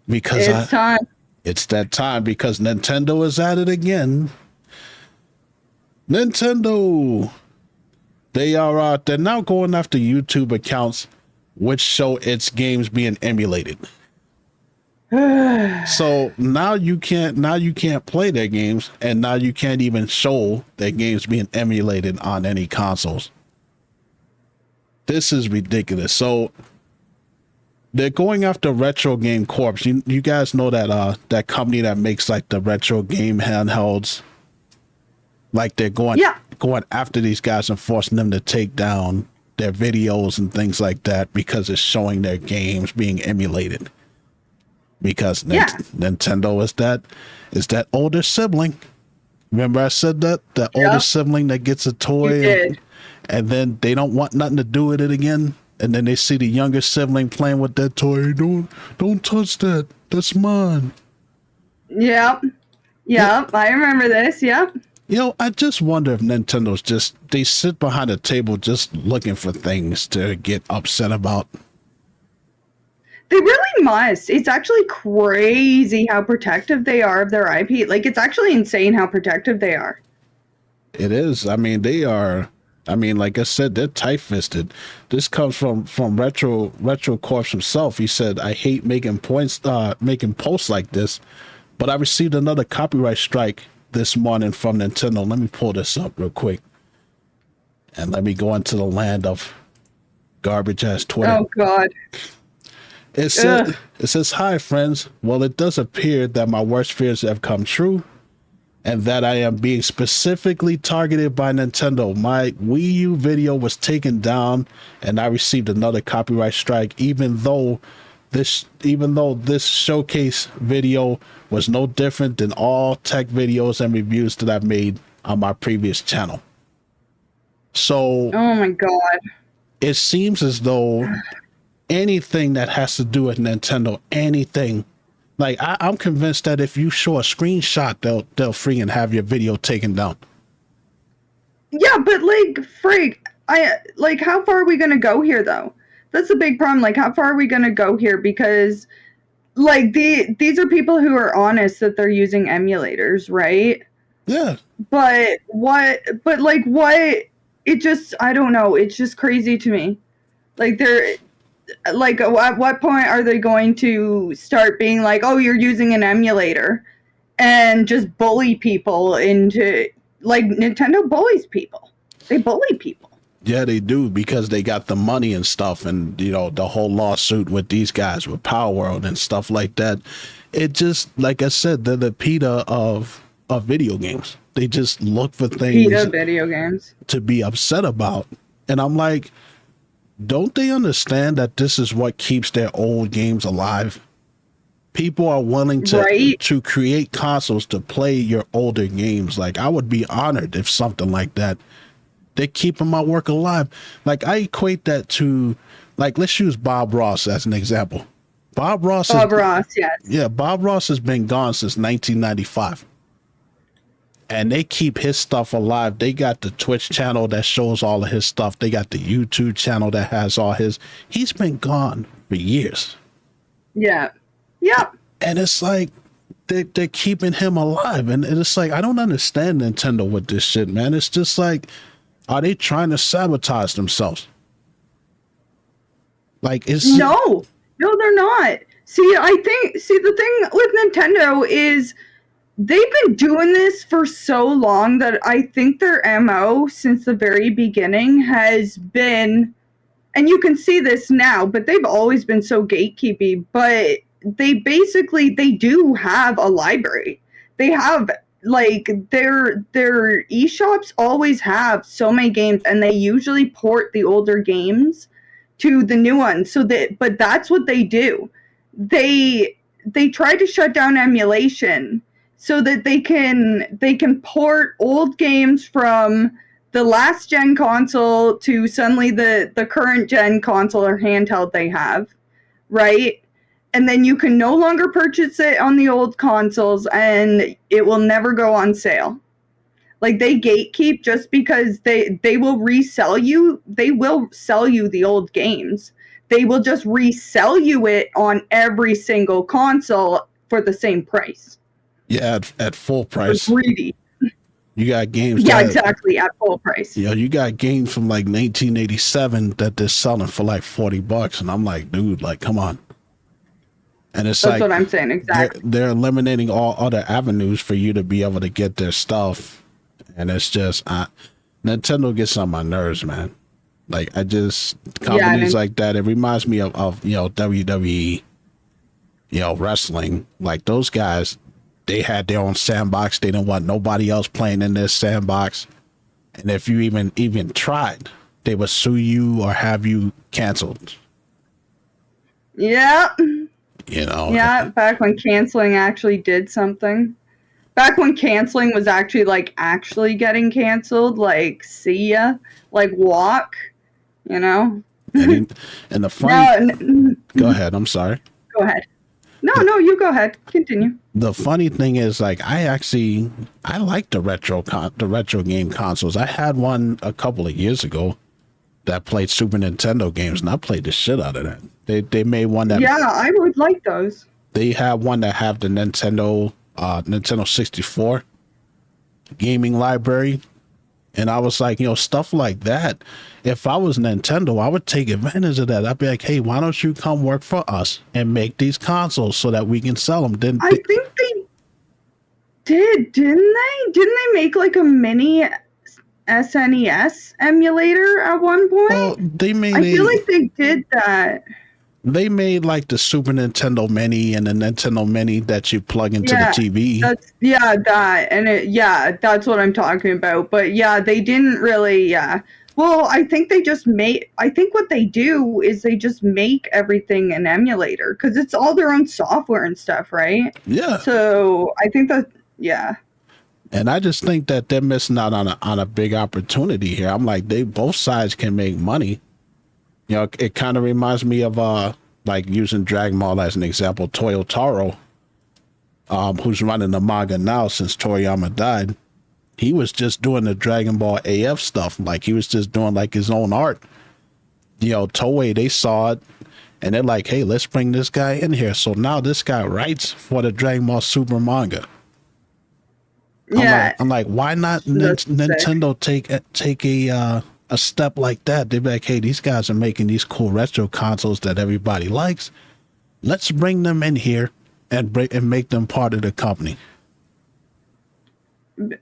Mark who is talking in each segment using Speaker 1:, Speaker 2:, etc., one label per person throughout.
Speaker 1: because
Speaker 2: It's time.
Speaker 1: it's that time because Nintendo is at it again. Nintendo, they're now going after YouTube accounts which show its games being emulated. So now you can't play their games, and now you can't even show their games being emulated on any consoles. This is ridiculous. So they're going after Retro Game Corp. You guys know that that company that makes like the retro game handhelds. Like they're going after these guys and forcing them to take down their videos and things like that because it's showing their games being emulated. Because Nintendo is that older sibling. Remember I said that older sibling that gets a toy and then they don't want nothing to do with it again, and then they see the younger sibling playing with that toy. Don't touch that. That's mine.
Speaker 2: Yep. I remember this. Yep.
Speaker 1: You know, I just wonder if Nintendo's they sit behind a table just looking for things to get upset about.
Speaker 2: They really must. It's actually crazy how protective they are of their IP. Like, it's actually insane how protective they are.
Speaker 1: It is. I mean, they are. I mean, like I said, they're tight-fisted. This comes from Retro Corpse himself. He said, "I hate making posts like this, but I received another copyright strike this morning from Nintendo." Let me pull this up real quick, and let me go into the land of garbage ass Twitter.
Speaker 2: Oh God.
Speaker 1: It says, "Hi, friends. Well, it does appear that my worst fears have come true and that I am being specifically targeted by Nintendo. My Wii U video was taken down and I received another copyright strike, even though this showcase video was no different than all tech videos and reviews that I've made on my previous channel." So,
Speaker 2: oh my God.
Speaker 1: It seems as though anything that has to do with Nintendo, anything, like I'm convinced that if you show a screenshot, they'll freaking have your video taken down.
Speaker 2: Yeah, but like, freak, how far are we gonna go here though? That's a big problem. Like, how far are we gonna go here? Because like these are people who are honest that they're using emulators, right?
Speaker 1: Yeah.
Speaker 2: But what? It just, I don't know. It's just crazy to me. Like, they're like, at what point are they going to start being like, oh, you're using an emulator, and just bully people into, like, Nintendo bullies people. They bully people.
Speaker 1: Yeah, they do, because they got the money and stuff, and you know, the whole lawsuit with these guys with Power World and stuff like that. It just, like I said, they're the PETA of video games. They just look for things
Speaker 2: PETA video games
Speaker 1: to be upset about. And I'm like, don't they understand that this is what keeps their old games alive? People are willing to create consoles to play your older games. Like, I would be honored if something like that. They're keeping my work alive. Like, I equate that to, like, let's use Bob Ross as an example. Bob Ross,
Speaker 2: yes.
Speaker 1: Yeah, Bob Ross has been gone since 1995. And they keep his stuff alive. They got the Twitch channel that shows all of his stuff. They got the YouTube channel that has all his. He's been gone for years.
Speaker 2: Yeah. Yep.
Speaker 1: And it's like they're keeping him alive. And it's like, I don't understand Nintendo with this shit, man. It's just like, are they trying to sabotage themselves? Like,
Speaker 2: No, they're not. See, the thing with Nintendo is they've been doing this for so long that I think their MO since the very beginning has been, and you can see this now, but they've always been so gatekeepy, but they do have a library. They have, like, their eShops always have so many games, and they usually port the older games to the new ones. But that's what they do. They try to shut down emulation so that they can port old games from the last gen console to suddenly the current gen console or handheld they have, right? And then you can no longer purchase it on the old consoles, and it will never go on sale. Like, they gatekeep just because they will resell you. They will sell you the old games. they will just resell you it on every single console for the same price.
Speaker 1: Yeah, at full
Speaker 2: They're
Speaker 1: price.
Speaker 2: greedy.
Speaker 1: You got games.
Speaker 2: Yeah,
Speaker 1: that,
Speaker 2: exactly, at full price.
Speaker 1: You know, you got games from like 1987 that they're selling for like $40, and I'm like, dude, like, come on. And it's
Speaker 2: That's
Speaker 1: like
Speaker 2: what I'm saying, exactly.
Speaker 1: they're eliminating all other avenues for you to be able to get their stuff, and it's just Nintendo gets on my nerves, man. Like, I just companies like that. It reminds me of WWE, wrestling. Like those guys, they had their own sandbox. They didn't want nobody else playing in their sandbox. And if you even tried, they would sue you or have you canceled.
Speaker 2: Yeah.
Speaker 1: Yeah,
Speaker 2: back when canceling actually did something. Back when canceling was actually getting canceled, like see ya, like walk,
Speaker 1: And the funny, go ahead. I'm sorry.
Speaker 2: Go ahead. No, you go ahead. Continue.
Speaker 1: The funny thing is, like, I like the retro game consoles. I had one a couple of years ago that played Super Nintendo games, and I played the shit out of that. They made one that
Speaker 2: I would like those.
Speaker 1: They have one that have the Nintendo 64 gaming library, and I was like, stuff like that. If I was Nintendo, I would take advantage of that. I'd be like, hey, why don't you come work for us and make these consoles so that we can sell them?
Speaker 2: I think they did, didn't they? Didn't they make like a mini SNES emulator at one point?
Speaker 1: Well,
Speaker 2: I feel like they did that.
Speaker 1: They made like the Super Nintendo Mini and the Nintendo Mini that you plug into the TV.
Speaker 2: That's what I'm talking about. But yeah, they didn't really. Well, I think what they do is they just make everything an emulator because it's all their own software and stuff, right?
Speaker 1: Yeah.
Speaker 2: So I think that, yeah.
Speaker 1: And I just think that they're missing out on a big opportunity here. I'm like, both sides can make money. It kind of reminds me of like using Dragon Ball as an example. Toyotaro, who's running the manga now since Toriyama died, he was just doing the Dragon Ball AF stuff. Like he was just doing like his own art. Toei, they saw it and they're like, hey, let's bring this guy in here. So now this guy writes for the Dragon Ball Super manga. I'm like, why not Nintendo take a step like that? They're like, hey, these guys are making these cool retro consoles that everybody likes. Let's bring them in here and make them part of the company.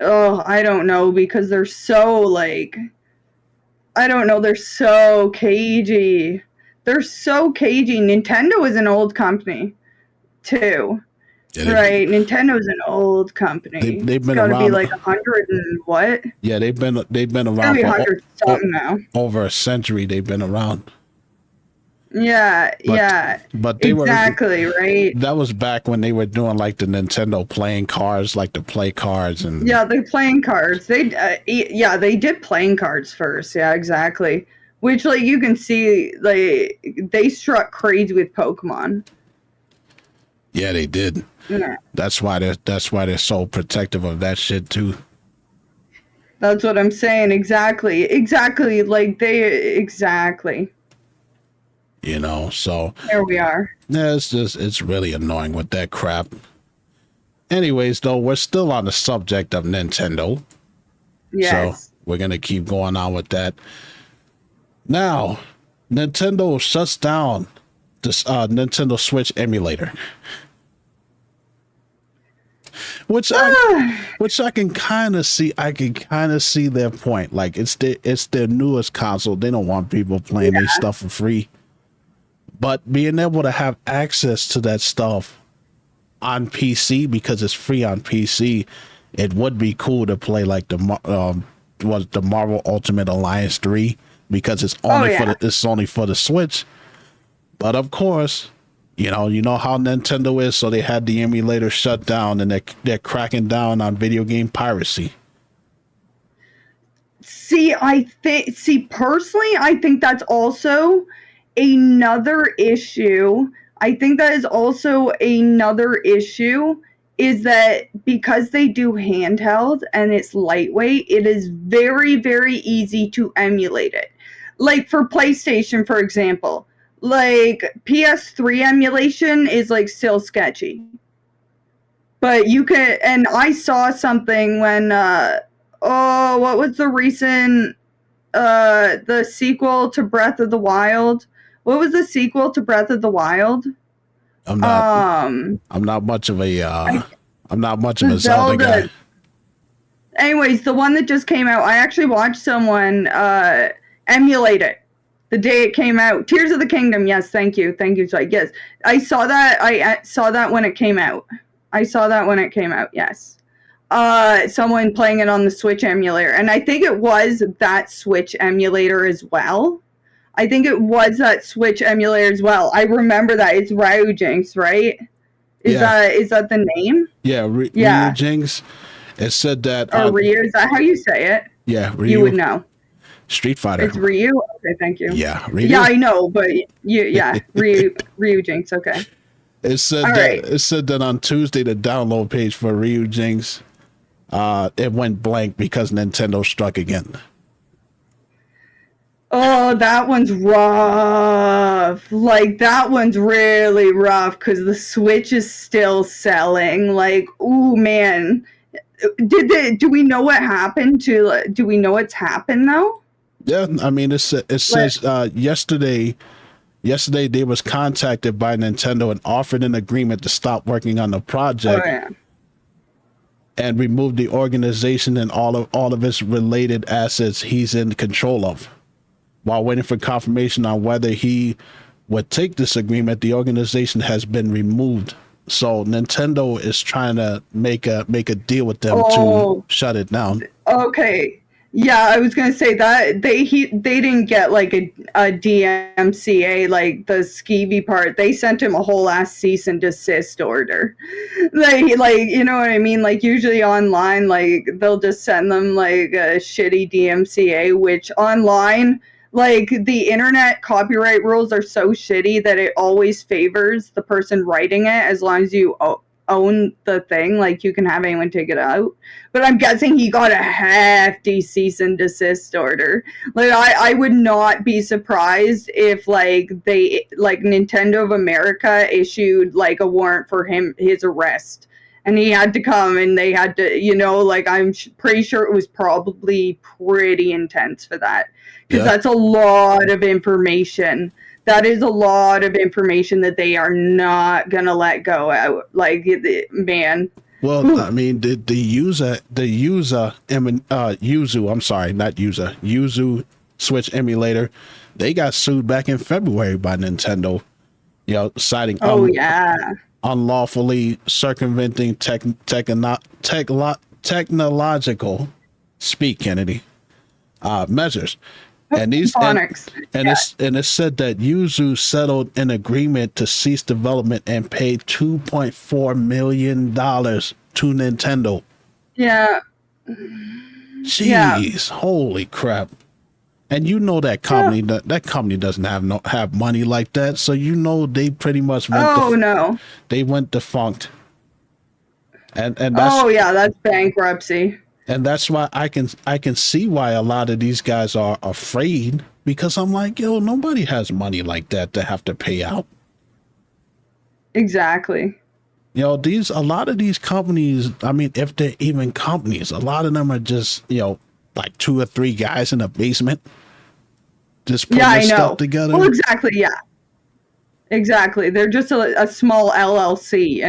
Speaker 2: Oh, I don't know, because they're so they're so cagey. They're so cagey. Nintendo is an old company, too. Right, Nintendo's an old company.
Speaker 1: They've been
Speaker 2: around. It's got to be like 100 and what?
Speaker 1: Yeah, they've been around
Speaker 2: for now.
Speaker 1: Over a century. They've been around.
Speaker 2: Yeah,
Speaker 1: but they
Speaker 2: exactly
Speaker 1: were,
Speaker 2: right.
Speaker 1: That was back when they were doing like the Nintendo playing cards, like the play cards, and
Speaker 2: the playing cards. They did playing cards first. Yeah, exactly. Which like you can see, like they struck crazy with Pokemon.
Speaker 1: Yeah, they did.
Speaker 2: Yeah.
Speaker 1: That's why they're so protective of that shit too.
Speaker 2: That's what I'm saying. Exactly.
Speaker 1: So
Speaker 2: there we are.
Speaker 1: Yeah, it's really annoying with that crap. Anyways, though, we're still on the subject of Nintendo.
Speaker 2: Yes.
Speaker 1: So we're gonna keep going on with that. Now, Nintendo shuts down this Nintendo Switch emulator. Which I can kind of see. I can kind of see their point. Like it's their newest console. They don't want people playing their stuff for free. But being able to have access to that stuff on PC because it's free on PC, it would be cool to play like the Marvel Ultimate Alliance 3 because it's only for the Switch. But of course, you know how Nintendo is, so they had the emulator shut down and they're cracking down on video game piracy.
Speaker 2: Personally, I think that's also another issue. I think that is also another issue is that because they do handheld and it's lightweight, it is very, very easy to emulate it. Like for PlayStation, for example, like PS3 emulation is like still sketchy. But you can, and I saw something when what was the recent the sequel to Breath of the Wild? What was the sequel to Breath of the Wild?
Speaker 1: I'm not.
Speaker 2: Um,
Speaker 1: I'm not much of a. I'm not much of
Speaker 2: the
Speaker 1: a Zelda guy.
Speaker 2: Zelda. Anyways, the one that just came out, I actually watched someone emulate it the day it came out. Tears of the Kingdom. Yes, thank you. So yes, I saw that. I saw that when it came out. Yes. Someone playing it on the Switch emulator, and I think it was that Switch emulator as well. I remember that. It's Ryujinx, right? Is that the name?
Speaker 1: Yeah,
Speaker 2: Yeah.
Speaker 1: Ryujinx. It said that.
Speaker 2: Or Ryu, is that how you say it?
Speaker 1: Yeah, Ryu.
Speaker 2: You would know.
Speaker 1: Street Fighter.
Speaker 2: It's Ryu? Okay, thank you.
Speaker 1: Yeah, Ryu.
Speaker 2: Yeah, I know, but Ryujinx, okay.
Speaker 1: It said it said that on Tuesday the download page for Ryujinx it went blank because Nintendo struck again.
Speaker 2: Oh, that one's rough. Like, that one's really rough because the Switch is still selling. Like, ooh, man. Do we know what happened to? Do we know what's happened though?
Speaker 1: Yeah, I mean, it says yesterday they was contacted by Nintendo and offered an agreement to stop working on the project and remove the organization and all of its related assets he's in control of. While waiting for confirmation on whether he would take this agreement, the organization has been removed. So Nintendo is trying to make a deal with them to shut it down.
Speaker 2: Okay. Yeah, I was gonna say that they didn't get like a DMCA, like the skeevy part. They sent him a whole ass cease and desist order. Like you know what I mean? Like usually online, like they'll just send them like a shitty DMCA, which online, like the internet copyright rules are so shitty that it always favors the person writing it as long as you own the thing. Like you can have anyone take it out. But I'm guessing he got a hefty cease and desist order. Like I would not be surprised if like Nintendo of America issued like a warrant for his arrest. And he had to come and they had to, like I'm pretty sure it was probably pretty intense for that. Because that's a lot of information. That is a lot of information that they are not going to let go out. Like, man.
Speaker 1: Well, ooh. I mean, the Yuzu Switch emulator, they got sued back in February by Nintendo, citing unlawfully circumventing technological measures. And it said that Yuzu settled an agreement to cease development and paid $2.4 million to Nintendo.
Speaker 2: Yeah.
Speaker 1: Jeez, holy crap. And that company that company doesn't have money like that, so they pretty much went they went defunct. And that's,
Speaker 2: that's bankruptcy.
Speaker 1: And that's why I can see why a lot of these guys are afraid, because I'm like, nobody has money like that to have to pay out.
Speaker 2: Exactly.
Speaker 1: A lot of these companies, I mean, if they're even companies, a lot of them are just, like 2 or 3 guys in a basement just putting their stuff together.
Speaker 2: Well, exactly, yeah. Exactly. They're just a small LLC,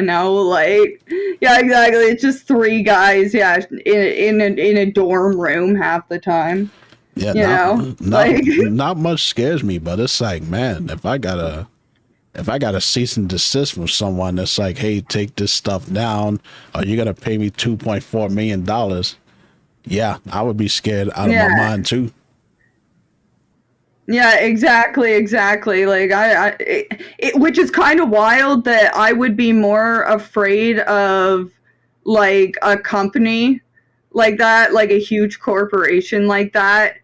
Speaker 2: like, yeah, exactly. It's just 3 guys, in a dorm room half the time.
Speaker 1: Yeah, not much scares me, but it's like, man, if I got a cease and desist from someone that's like, hey, take this stuff down, or you're gonna pay me $2.4 million, yeah, I would be scared out of my mind too.
Speaker 2: Yeah, exactly. Like which is kind of wild that I would be more afraid of like a company like that, like a huge corporation like that,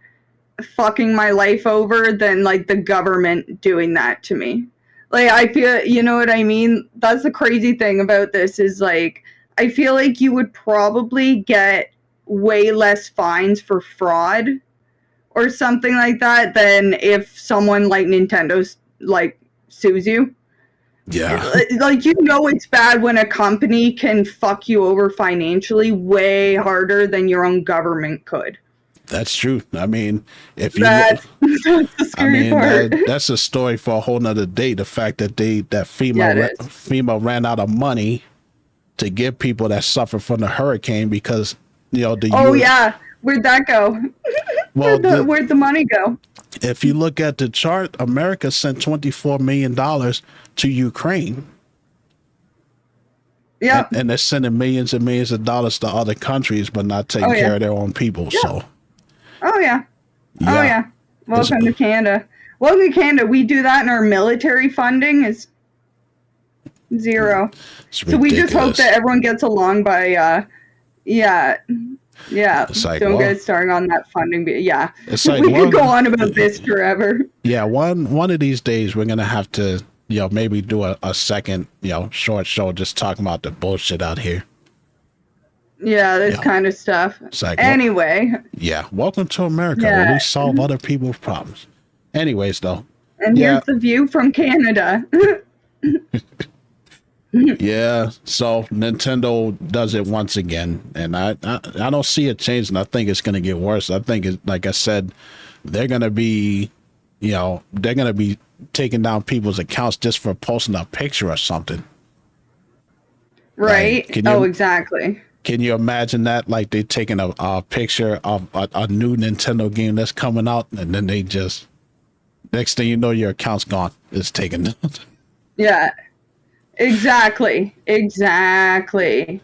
Speaker 2: fucking my life over than like the government doing that to me. Like I feel, you know what I mean? That's the crazy thing about this is like I feel like you would probably get way less fines for fraud or something like that than if someone like Nintendo's like sues you.
Speaker 1: Yeah,
Speaker 2: Like, you know, it's bad when a company can fuck you over financially way harder than your own government could.
Speaker 1: that's true. I mean, if you look,
Speaker 2: That's that's the
Speaker 1: I
Speaker 2: scary
Speaker 1: mean
Speaker 2: part.
Speaker 1: that's a story for a whole nother day. The fact that
Speaker 2: Yeah, it is.
Speaker 1: FEMA ran out of money to give people that suffer from the hurricane because the
Speaker 2: Oh
Speaker 1: U.S.
Speaker 2: yeah, where'd that go?
Speaker 1: Well,
Speaker 2: Where'd the money go?
Speaker 1: if you look at the chart, America sent $24 million to Ukraine.
Speaker 2: Yep.
Speaker 1: And they're sending millions and millions of dollars to other countries, but not taking
Speaker 2: Oh yeah.
Speaker 1: care of their own people.
Speaker 2: Yeah.
Speaker 1: So,
Speaker 2: Oh yeah. Oh
Speaker 1: yeah,
Speaker 2: yeah.
Speaker 1: it's,
Speaker 2: Welcome to Canada. Welcome to Canada. We do that, and our military funding is zero.
Speaker 1: it's
Speaker 2: So we just hope
Speaker 1: ridiculous.
Speaker 2: that everyone gets along by yeah. Yeah,
Speaker 1: It's like,
Speaker 2: don't
Speaker 1: well,
Speaker 2: get started on that funding. Yeah,
Speaker 1: it's like,
Speaker 2: we
Speaker 1: well,
Speaker 2: could go on about this forever.
Speaker 1: yeah, one of these days we're gonna have to, maybe do a second, short show just talking about the bullshit out here.
Speaker 2: Yeah, this
Speaker 1: Yeah.
Speaker 2: kind of stuff.
Speaker 1: It's like,
Speaker 2: Anyway,
Speaker 1: yeah, welcome to America, where
Speaker 2: yeah.
Speaker 1: we solve other people's problems. Anyways, though,
Speaker 2: And
Speaker 1: yeah,
Speaker 2: here's the view from Canada.
Speaker 1: yeah. So Nintendo does it once again, and I don't see it changing. I think it's gonna get worse. I think it's, like I said, they're gonna be, they're gonna be taking down people's accounts just for posting a picture or something.
Speaker 2: Right?
Speaker 1: Like, can you-
Speaker 2: Oh, exactly.
Speaker 1: Can you imagine that? Like they taking a picture of a new Nintendo game that's coming out, and then they just next thing you know, your account's gone. It's taken.
Speaker 2: Yeah. Exactly. Exactly.